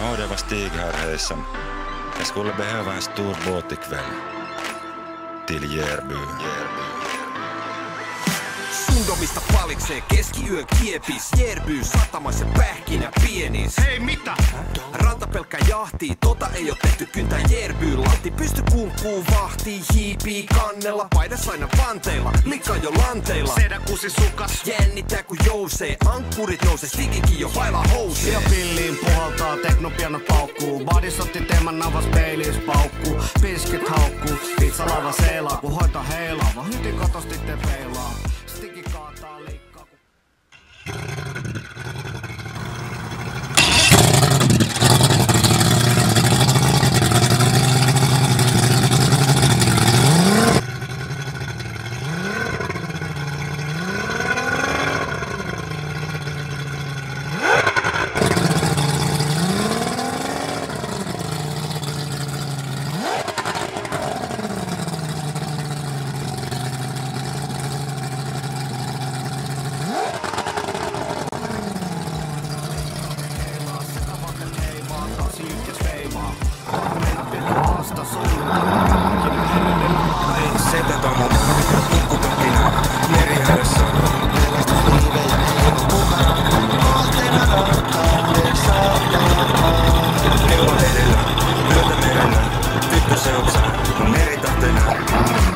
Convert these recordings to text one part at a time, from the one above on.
Nåde var Stig här hejsan. Jag skulle behöva en stor båt ikväll. Till Järby. Sundomista paliksee keskiyön kiepis. Järby satamassa pähkinä pienis. Hei mitä? Rantapelkkä jahtii, tota ei oo tehty kyntä Järby. Lahti pysty kunkkuu vahtii, hiipii kannella. Paidas aina panteilla, likka jo lanteilla. Sedä kusi sukas. Jännittää kun jousee, ankkurit nousee, Stigikin jo vailla housee. Ja pilliin puhaltaa, teknopianot paukkuu. Badis otti teeman navas peiliis paukkuu. Piskit haukkuu, pizzalava seilaa, kun hoita heilaa. Vaan hytin katosti te peilaa. Stigi kaataa liikkaa. Setä tomu, kukkupäkinä, merihädässä. Pelastusliivejä ei oo mukana. Kohteena rakkauden saattaa. Neula edellä, yötä merellä. Tyttö se oot sä, mun meritahtena.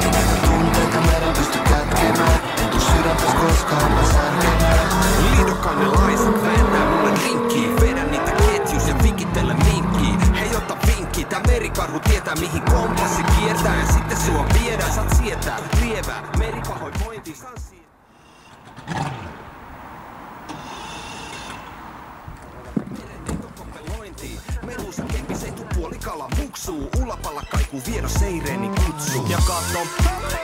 Ei näitä tunteita meidän pysty kätkemään. En tuu sydäntäs koskaan mä särkemään. Liidokannelaiset vääntää mulle rinkkiin. Vedän niitä ketjus ja vikittele minkkiin. Hei ota vinkki, tää merikarhu tietää mihin kompassi kiertää. Ja sitten sua viedään, saat sietää lievää. Meripahoinvointi saan sietää. Melusa kempis ei tuu puolikala muksuu. Ulapalla kaikuu viedä seireeni kutsuu. Ja katso,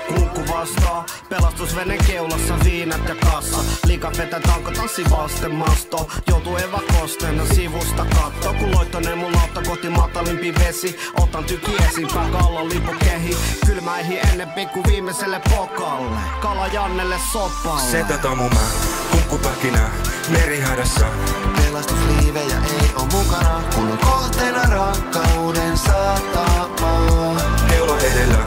kunkku vastaa. Pelastusvenen keulassa viinat ja kassa. Liikat vetää tanko tanssi vasten masto. Joutuu evakosteena sivusta katto. Kun loittonee mun lautta kohti matalimpi vesi. Otan tyki esimpää kallon lipukehi. Kylmäihin ennen pikku viimeiselle pokalle. Kala Jannelle sopalle. Setä tomu mä, kukkupäkinä, merihädässä. Pelastusliivejä ei oo mukana, kun on kohteena rakkauden saattaa. Neula edellä,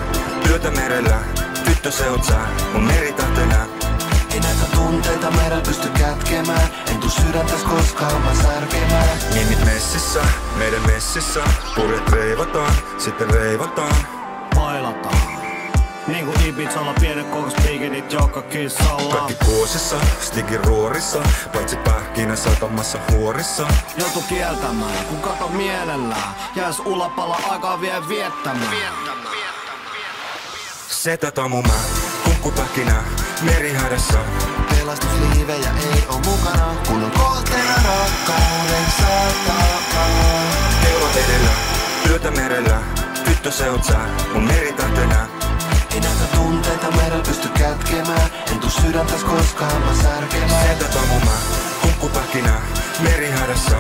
yötä merellä. Tyttö se oot sä, mun meritahtena. Ei näitä tunteita meidän pysty kätkemään. En tuu sydäntäs koskaan mä särkemään. Nimit messissä, meidän messissä. Purjet reivataan, sitten reivataan. Pailataan. Niinku Ibizalla pienet kokospiikinit joka kissalla. Kaikki kuosissa, Stigin ruorissa. Paitsi pähkinä satamassa huorissa. Joutu kieltämään, kun kato mielellään. Jäis ulapalla aikaa vie viettämään. Setä tomu mä, kukkupäkinä, merihädässä. Pelastusliivejä ei oo mukana, kun on kohteena rakkauden saattaa. Neula edellä, yötä merellä. Tyttö se oot sä, mun meritahtena. Ei näitä tunteita meidän pysty kätkemään. En tuu sydäntäs koskaan mä särkemään. Setä tomu mä, kukkupäkinä, merihädässä.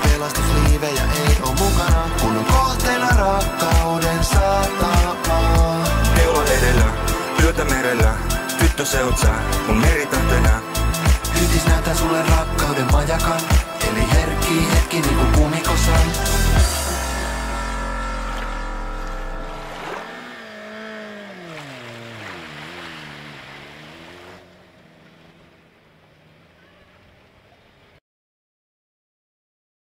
Pelastusliivejä ei oo mukana, kun on kohteena rakkauden saattaa. Neula edellä, yötä merellä. Tyttö se oot sä, mun meritahtena.